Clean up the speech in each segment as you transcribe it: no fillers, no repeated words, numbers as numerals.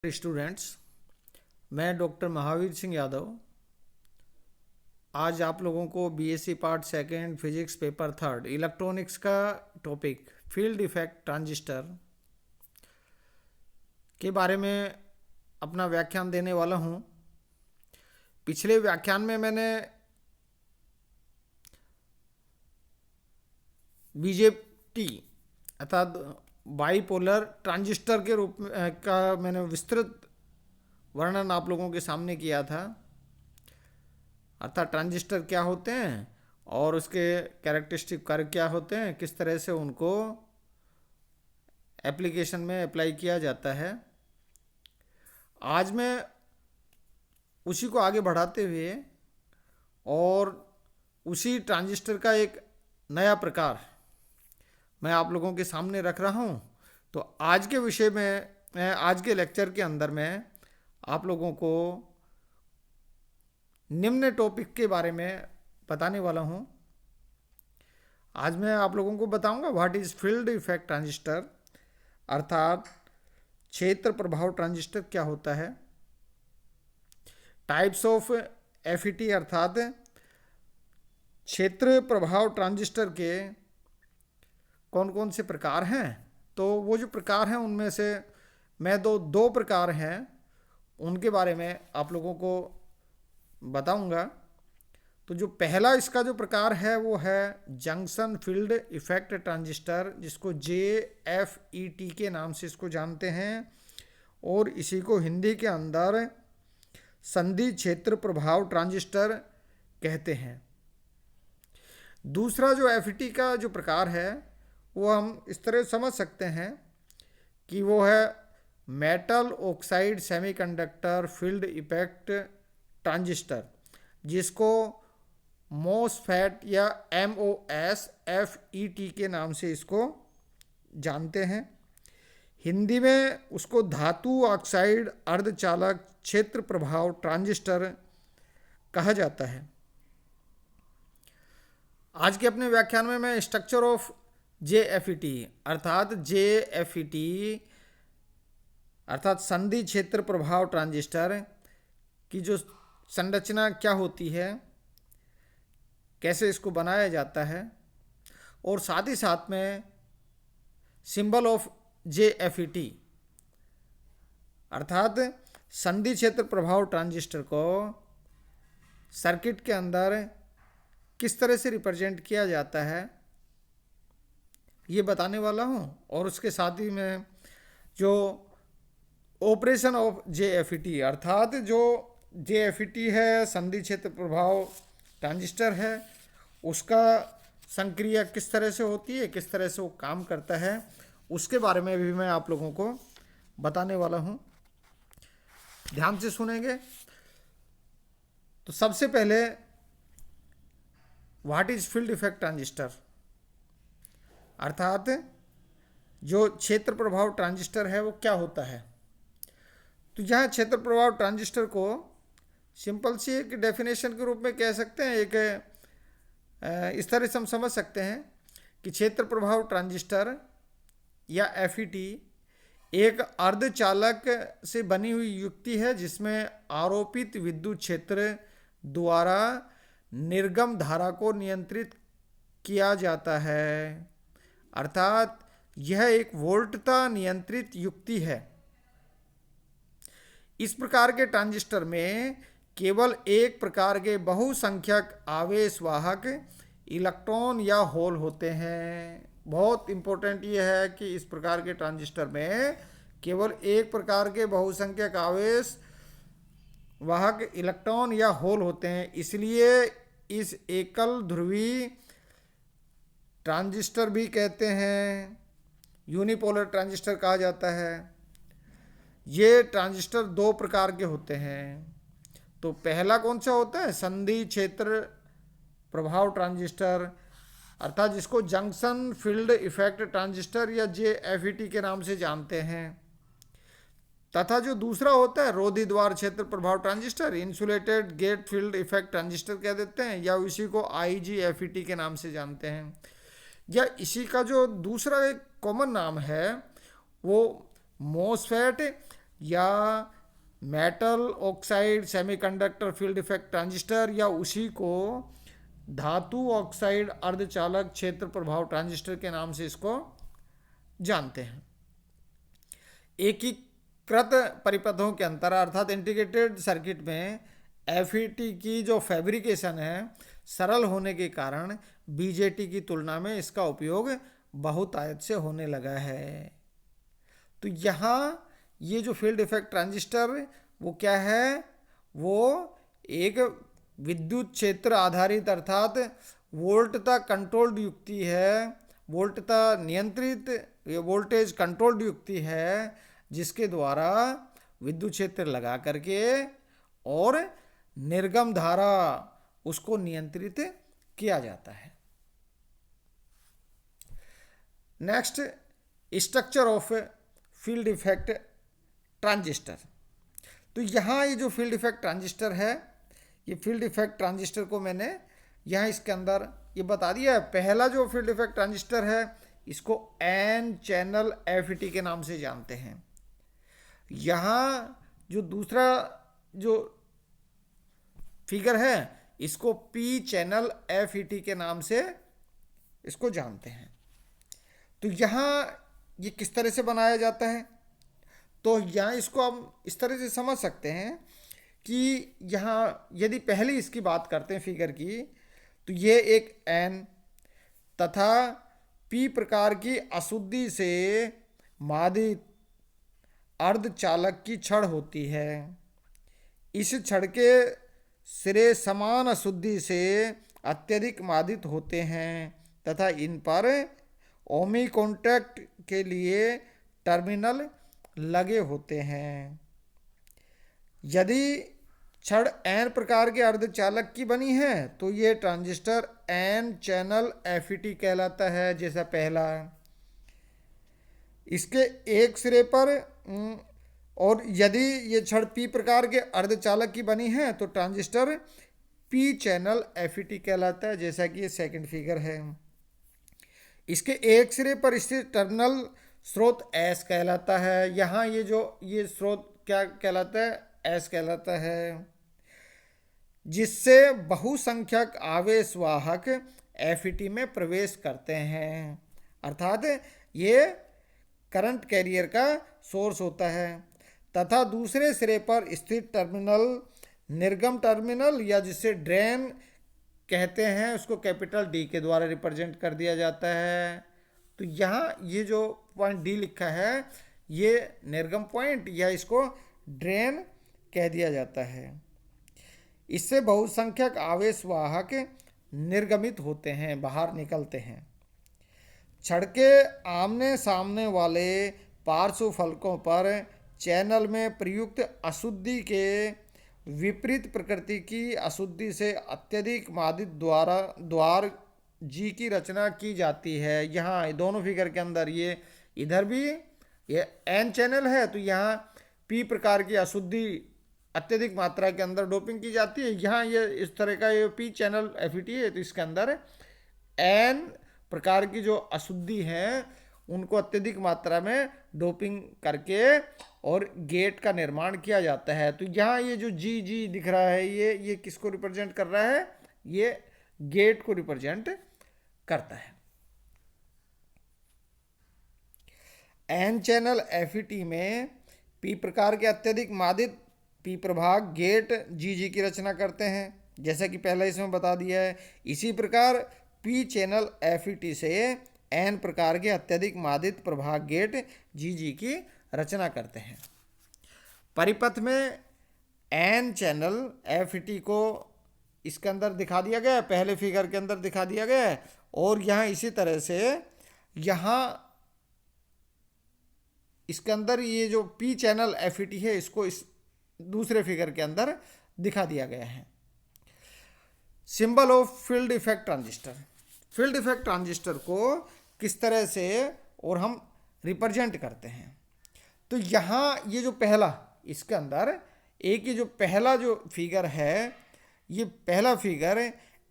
Students, मैं doctor Mahavir Singh Yadav आज आप लोगों को BSc part second physics paper third electronics का टॉपिक फील्ड इफेक्ट ट्रांजिस्टर के बारे में अपना व्याख्यान देने वाला हूं। पिछले व्याख्यान में मैंने बीजेटी अर्थात बाइपोलर ट्रांजिस्टर के रूप में का मैंने विस्तृत वर्णन आप लोगों के सामने किया था। अर्थात ट्रांजिस्टर क्या होते हैं और उसके कैरेक्टरिस्टिक कार्य क्या होते हैं, किस तरह से उनको एप्लीकेशन में अप्लाई किया जाता है। आज मैं उसी को आगे बढ़ाते हुए और उसी ट्रांजिस्टर का एक नया प्रकार मैं आप लोगों के सामने रख रहा हूं। तो आज के विषय में आज के लेक्चर के अंदर मैं आप लोगों को निम्न टॉपिक के बारे में बताने वाला हूं। आज मैं आप लोगों को बताऊंगा what is field effect transistor, अर्थात क्षेत्र प्रभाव ट्रांजिस्टर क्या होता है। टाइप्स ऑफ एफईटी अर्थात क्षेत्र प्रभाव ट्रांजिस्टर के कौन कौन से प्रकार हैं। तो वो जो प्रकार हैं उनमें से मैं दो प्रकार हैं उनके बारे में आप लोगों को बताऊंगा। तो जो पहला इसका जो प्रकार है वो है जंक्शन फील्ड इफेक्ट ट्रांजिस्टर, जिसको JFET के नाम से इसको जानते हैं और इसी को हिंदी के अंदर संधि क्षेत्र प्रभाव ट्रांजिस्टर कहते हैं। दूसरा जो FET का जो प्रकार है वो हम इस तरह समझ सकते हैं कि वो है metal oxide semiconductor field effect transistor, जिसको MOSFET या MOSFET के नाम से इसको जानते हैं। हिंदी में उसको धातु ऑक्साइड अर्धचालक क्षेत्र प्रभाव ट्रांजिस्टर कहा जाता है। आज के अपने व्याख्यान में मैं स्ट्रक्चर ऑफ JFET अर्थात संधि क्षेत्र प्रभाव ट्रांजिस्टर की जो संरचना क्या होती है, कैसे इसको बनाया जाता है, और साथ ही साथ में सिंबल ऑफ JFET अर्थात संधि क्षेत्र प्रभाव ट्रांजिस्टर को सर्किट के अंदर किस तरह से रिप्रेजेंट किया जाता है ये बताने वाला हूँ। और उसके साथ ही में जो ऑपरेशन ऑफ JFET अर्थात जो JFET है संधि क्षेत्र प्रभाव ट्रांजिस्टर है, उसका संक्रिया किस तरह से होती है, किस तरह से वो काम करता है, उसके बारे में भी मैं आप लोगों को बताने वाला हूँ। ध्यान से सुनेंगे। तो सबसे पहले what is field effect transistor, अर्थात जो क्षेत्र प्रभाव ट्रांजिस्टर है वो क्या होता है। तो यहाँ क्षेत्र प्रभाव ट्रांजिस्टर को सिंपल सी एक डेफिनेशन के रूप में कह सकते हैं, एक इस तरह से हम समझ सकते हैं कि क्षेत्र प्रभाव ट्रांजिस्टर या FET एक अर्धचालक से बनी हुई युक्ति है जिसमें आरोपित विद्युत क्षेत्र द्वारा निर्गम धारा को नियंत्रित किया जाता है। अर्थात यह एक वोल्टता नियंत्रित युक्ति है। इस प्रकार के ट्रांजिस्टर में केवल एक प्रकार के बहुसंख्यक आवेश वाहक इलेक्ट्रॉन या होल होते हैं। बहुत इंपॉर्टेंट यह है कि इस प्रकार के ट्रांजिस्टर में केवल एक प्रकार के बहुसंख्यक आवेश वाहक इलेक्ट्रॉन या होल होते हैं, इसलिए इस एकल ध्रुवी ट्रांजिस्टर भी कहते हैं, यूनिपोलर ट्रांजिस्टर कहा जाता है। ये ट्रांजिस्टर दो प्रकार के होते हैं। तो पहला कौन सा होता है, संधि क्षेत्र प्रभाव ट्रांजिस्टर अर्थात जिसको जंक्शन फील्ड इफेक्ट ट्रांजिस्टर या JFET के नाम से जानते हैं। तथा जो दूसरा होता है रोधी द्वार क्षेत्र प्रभाव transistor, insulated gate field effect transistor कह देते हैं, या इसी को IGFET के नाम से जानते हैं। या इसी का जो दूसरा एक कॉमन नाम है वो MOSFET या metal oxide semiconductor field effect transistor, या उसी को धातु ऑक्साइड अर्धचालक क्षेत्र प्रभाव ट्रांजिस्टर के नाम से इसको जानते हैं। एकीकृत परिपथों के अंतर अर्थात इंटीग्रेटेड सर्किट में एफईटी की जो फैब्रिकेशन है सरल होने के कारण बीजेटी की तुलना में इसका उपयोग बहुतायत से होने लगा है। तो यहाँ ये जो फील्ड इफेक्ट ट्रांजिस्टर वो क्या है, वो एक विद्युत क्षेत्र आधारित अर्थात वोल्टता कंट्रोल्ड युक्ति है, वोल्टता नियंत्रित वोल्टेज कंट्रोल्ड युक्ति है, जिसके द्वारा विद्युत क्षेत्र लगा करके और निर्गम धारा उसको नियंत्रित किया जाता है। Next, structure of field effect transistor. तो यहाँ ये जो फील्ड इफेक्ट ट्रांजिस्टर है, ये फील्ड इफेक्ट ट्रांजिस्टर को मैंने यहाँ इसके अंदर ये बता दिया है। पहला जो फील्ड इफेक्ट ट्रांजिस्टर है इसको एन चैनल एफईटी के नाम से जानते हैं। यहाँ जो दूसरा जो फिगर है इसको पी चैनल एफईटी के नाम से इसको जानते हैं। तो यहाँ ये किस तरह से बनाया जाता है, तो यहाँ इसको हम इस तरह से समझ सकते हैं कि यहाँ यदि पहले इसकी बात करते हैं फिगर की, तो ये एक एन तथा पी प्रकार की अशुद्धि से मादित अर्धचालक की छड़ होती है। इस छड़ के सिरे समान अशुद्धि से अत्यधिक मादित होते हैं तथा इन पर ओमी कॉन्टैक्ट के लिए टर्मिनल लगे होते हैं। यदि छड़ एन प्रकार के अर्धचालक की बनी है तो ये ट्रांजिस्टर एन चैनल एफईटी कहलाता है, जैसा पहला। इसके एक सिरे पर और यदि ये छड़ पी प्रकार के अर्धचालक की बनी है तो ट्रांजिस्टर पी चैनल एफईटी कहलाता है, जैसा कि ये सेकंड फिगर है। इसके एक सिरे पर स्थित टर्मिनल स्रोत एस कहलाता है। यहाँ ये स्रोत क्या कहलाता है, एस कहलाता है, जिससे बहुसंख्यक आवेश वाहक एफईटी में प्रवेश करते हैं, अर्थात ये करंट कैरियर का सोर्स होता है। तथा दूसरे सिरे पर स्थित टर्मिनल निर्गम टर्मिनल या जिसे ड्रेन कहते हैं उसको कैपिटल डी के द्वारा रिप्रेजेंट कर दिया जाता है। तो यहाँ ये जो पॉइंट डी लिखा है ये निर्गम पॉइंट या इसको ड्रेन कह दिया जाता है। इससे बहुसंख्यक आवेश वाहक निर्गमित होते हैं, बाहर निकलते हैं। छड़ के आमने सामने वाले पार्श्व फलकों पर चैनल में प्रयुक्त अशुद्धि के विपरीत प्रकृति की अशुद्धि से अत्यधिक मादित द्वार जी की रचना की जाती है। यहाँ दोनों फिगर के अंदर ये इधर भी ये एन चैनल है तो यहाँ पी प्रकार की अशुद्धि अत्यधिक मात्रा के अंदर डोपिंग की जाती है। यहाँ ये इस तरह का ये पी चैनल एफईटी है तो इसके अंदर एन प्रकार की जो अशुद्धि हैं उनको अत्यधिक मात्रा में डोपिंग करके और गेट का निर्माण किया जाता है। तो यहाँ ये जो जी जी दिख रहा है ये किसको रिप्रेजेंट कर रहा है, ये गेट को रिप्रेजेंट करता है। एन चैनल एफईटी में पी प्रकार के अत्यधिक मादित पी प्रभाग गेट जी की रचना करते हैं, जैसा कि पहले इसमें बता दिया है। इसी प्रकार पी चैनल एफईटी से एन प्रकार के अत्यधिक मादित प्रभाग गेट जी की रचना करते हैं। परिपथ में एन चैनल एफईटी को इसके अंदर दिखा दिया गया है, पहले फिगर के अंदर दिखा दिया गया है। और यहाँ इसी तरह से यहाँ इसके अंदर ये जो पी चैनल एफईटी है इसको इस दूसरे फिगर के अंदर दिखा दिया गया है। Symbol of field effect transistor. Field effect transistor को किस तरह से और हम रिप्रेजेंट करते हैं, तो यहाँ ये जो पहला इसके अंदर एक ये जो पहला जो फिगर है ये पहला फिगर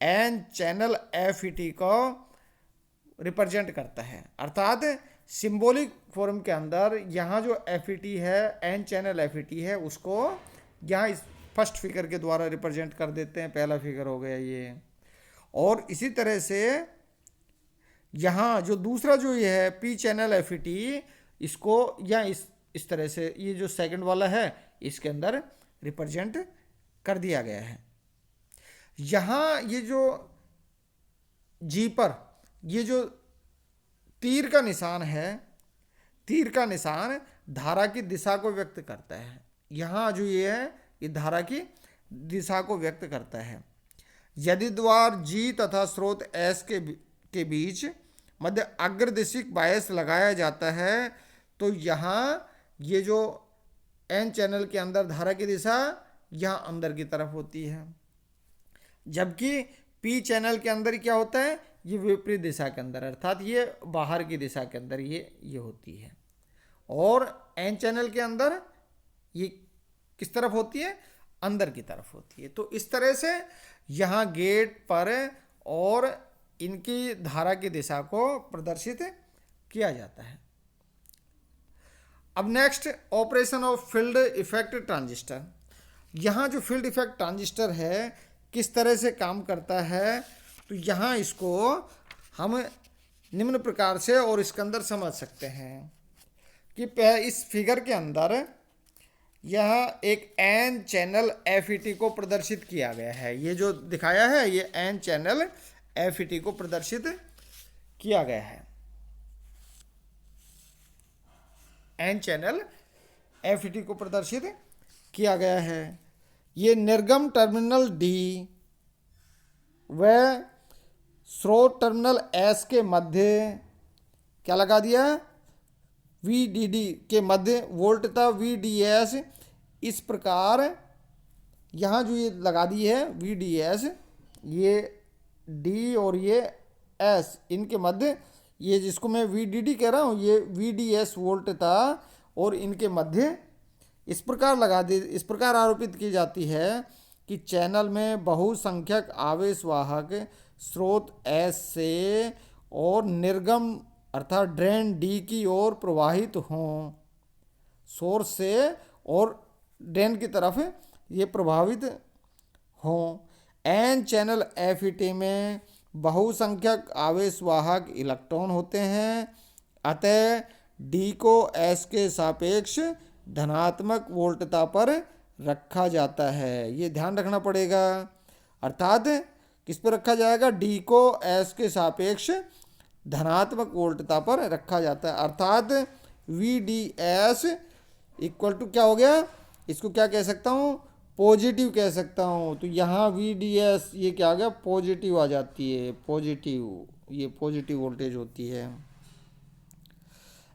एन चैनल एफईटी को रिप्रेजेंट करता है, अर्थात सिंबॉलिक फॉर्म के अंदर यहाँ जो FET है, एन चैनल FET है, उसको यहाँ इस फर्स्ट फिगर के द्वारा रिप्रेजेंट कर देते हैं। पहला फिगर हो गया ये। और इसी तरह से यहाँ जो दूसरा जो ये है पी चैनल FET, इसको या इस तरह से ये जो सेकंड वाला है इसके अंदर रिप्रेजेंट कर दिया गया है। यहाँ ये जो जी पर ये जो तीर का निशान है, तीर का निशान धारा की दिशा को व्यक्त करता है। यहाँ जो ये है ये धारा की दिशा को व्यक्त करता है। यदि द्वार जी तथा स्रोत एस के बीच मध्य अग्रदिशिक बायस लगाया जाता है तो यहाँ ये जो एन चैनल के अंदर धारा की दिशा यहाँ अंदर की तरफ होती है, जबकि पी चैनल के अंदर क्या होता है, ये विपरीत दिशा के अंदर, अर्थात ये बाहर की दिशा के अंदर ये होती है। और एन चैनल के अंदर ये किस तरफ होती है, अंदर की तरफ होती है। तो इस तरह से यहाँ गेट पर और इनकी धारा की दिशा को प्रदर्शित किया जाता है। अब next, operation of field effect transistor. यहाँ जो फील्ड इफेक्ट ट्रांजिस्टर है किस तरह से काम करता है, तो यहाँ इसको हम निम्न प्रकार से और इसके अंदर समझ सकते हैं कि इस फिगर के अंदर यह एक एन चैनल FET को प्रदर्शित किया गया है। ये जो दिखाया है ये एन चैनल FET को प्रदर्शित किया गया है। एन चैनल FET को प्रदर्शित किया गया है। ये निर्गम टर्मिनल D व स्रोत टर्मिनल S के मध्य क्या लगा दिया, VDD के मध्य वोल्टता VDS, इस प्रकार यहाँ जो ये लगा दी है VDS, ये D और ये S इनके मध्य, ये जिसको मैं VDD कह रहा हूँ ये VDS वोल्टता और इनके मध्य इस प्रकार आरोपित की जाती है कि चैनल में बहुसंख्यक आवेशवाहक स्रोत S से और निर्गम अर्थात ड्रेन D की ओर प्रवाहित हों, सोर्स से और ड्रेन की तरफ ये प्रभावित हों। एन चैनल FET में बहुसंख्यक आवेशवाहक इलेक्ट्रॉन होते हैं, अतः D को S के सापेक्ष धनात्मक वोल्टता पर रखा जाता है। ये ध्यान रखना पड़ेगा, अर्थात किस पर रखा जाएगा, D को S के सापेक्ष धनात्मक वोल्टता पर रखा जाता है, अर्थात VDS इक्वल टू क्या हो गया, इसको क्या कह सकता हूँ, पॉजिटिव कह सकता हूँ। तो यहाँ VDS ये क्या आ गया, पॉजिटिव आ जाती है, पॉजिटिव, ये पॉजिटिव वोल्टेज होती है।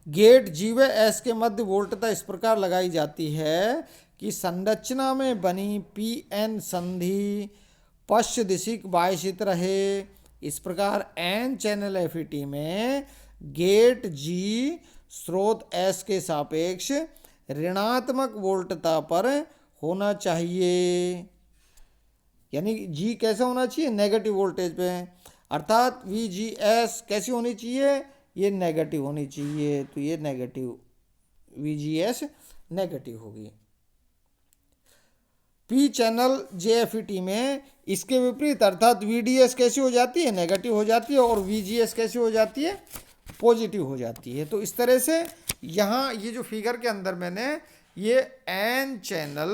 गेट G व S के मध्य वोल्टता इस प्रकार लगाई जाती है कि संरचना में बनी PN संधि पश्च दिशिक बायसित रहे। इस प्रकार एन चैनल FET में गेट G स्रोत S के सापेक्ष ऋणात्मक वोल्टता पर होना चाहिए, यानी G कैसा होना चाहिए, नेगेटिव वोल्टेज पे, अर्थात VGS कैसी होनी चाहिए, ये नेगेटिव होनी चाहिए। तो ये नेगेटिव, VGS नेगेटिव होगी। पी चैनल JFET में इसके विपरीत, अर्थात VDS कैसी हो जाती है, नेगेटिव हो जाती है, और VGS कैसी हो जाती है, पॉजिटिव हो जाती है। तो इस तरह से यहाँ ये जो फिगर के अंदर मैंने ये एन चैनल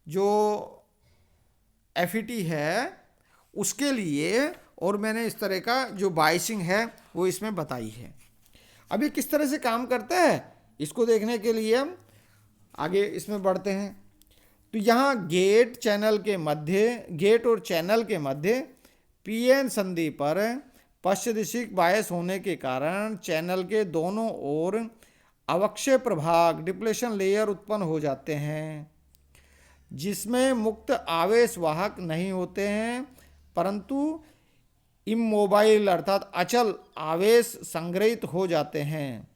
जो FET है उसके लिए और मैंने इस तरह का जो बाइसिंग है वो इसमें बताई है। अब ये किस तरह से काम करता है इसको देखने के लिए हम आगे इसमें बढ़ते हैं। तो यहाँ गेट और चैनल के मध्य PN संधि पर पश्चदिशिक बायस होने के कारण चैनल के दोनों ओर अवक्षय प्रभाग डिप्लेशन लेयर उत्पन्न हो जाते हैं, जिसमें मुक्त आवेश वाहक नहीं होते हैं परंतु इमोबाइल अर्थात अचल आवेश संग्रहित हो जाते हैं।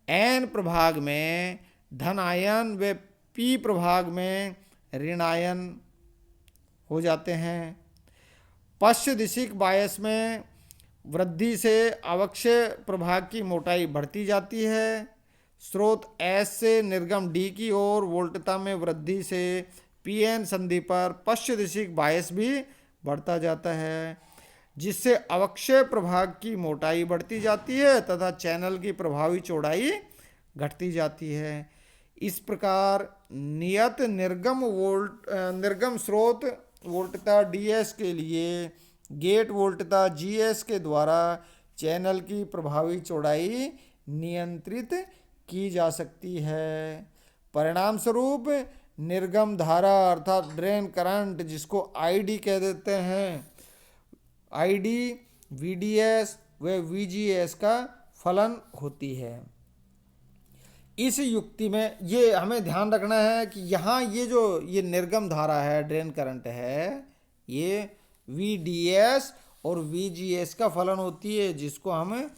एन प्रभाग में धन आयन व पी प्रभाग में ऋण आयन हो जाते हैं। पश्च दिशिक बायस में वृद्धि से अवक्षय प्रभाग की मोटाई बढ़ती जाती है। स्रोत S से निर्गम D की ओर वोल्टता में वृद्धि से PN संधि पर पश्चदिशिक बायस भी बढ़ता जाता है, जिससे अवक्षय प्रभाग की मोटाई बढ़ती जाती है तथा चैनल की प्रभावी चौड़ाई घटती जाती है। इस प्रकार नियत निर्गम स्रोत वोल्टता DS के लिए गेट वोल्टता GS के द्वारा चैनल की प्रभावी चौड़ाई नियंत्रित की जा सकती है। परिणाम स्वरूप निर्गम धारा अर्थात ड्रेन करंट, जिसको ID कह देते हैं, ID, VDS व VGS का फलन होती है। इस युक्ति में ये हमें ध्यान रखना है कि यहाँ ये निर्गम धारा है, ड्रेन करंट है, ये VDS और VGS का फलन होती है, जिसको हम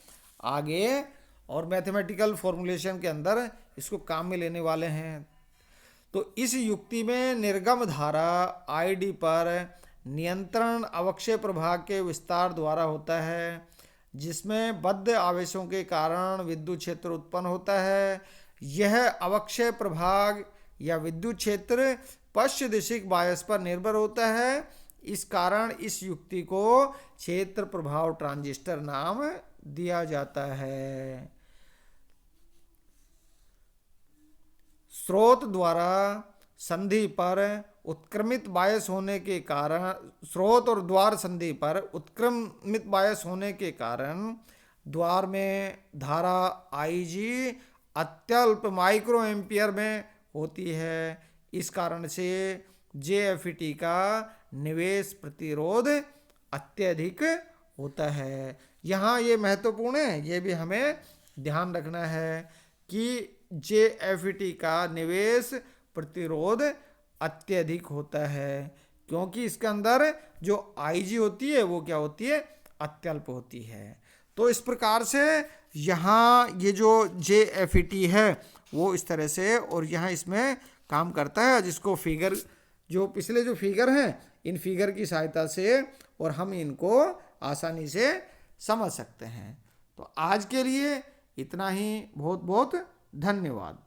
आगे और मैथमेटिकल फॉर्मूलेशन के अंदर इसको काम में लेने वाले हैं। तो इस युक्ति में निर्गम धारा ID पर नियंत्रण अवक्षय प्रभाग के विस्तार द्वारा होता है, जिसमें बद्ध आवेशों के कारण विद्युत क्षेत्र उत्पन्न होता है। यह अवक्षय प्रभाग या विद्युत क्षेत्र पश्चदिशिक बायस पर निर्भर होता है। इस कारण इस युक्ति को क्षेत्र प्रभाव ट्रांजिस्टर नाम दिया जाता है। स्रोत द्वारा संधि पर उत्क्रमित बायस होने के कारण, स्रोत और द्वार संधि पर उत्क्रमित बायस होने के कारण द्वार में धारा IG अत्यल्प माइक्रो एम्पियर में होती है। इस कारण से JFET का निवेश प्रतिरोध अत्यधिक होता है। यहाँ ये महत्वपूर्ण है, ये भी हमें ध्यान रखना है कि JFET का निवेश प्रतिरोध अत्यधिक होता है, क्योंकि इसके अंदर जो IG होती है वो क्या होती है, अत्यल्प होती है। तो इस प्रकार से यहाँ ये जो JFET है वो इस तरह से और यहाँ इसमें काम करता है, जिसको फिगर जो पिछले जो फिगर हैं इन फिगर की सहायता से और हम इनको आसानी से समझ सकते हैं। तो आज के लिए इतना ही। बहुत बहुत धन्यवाद।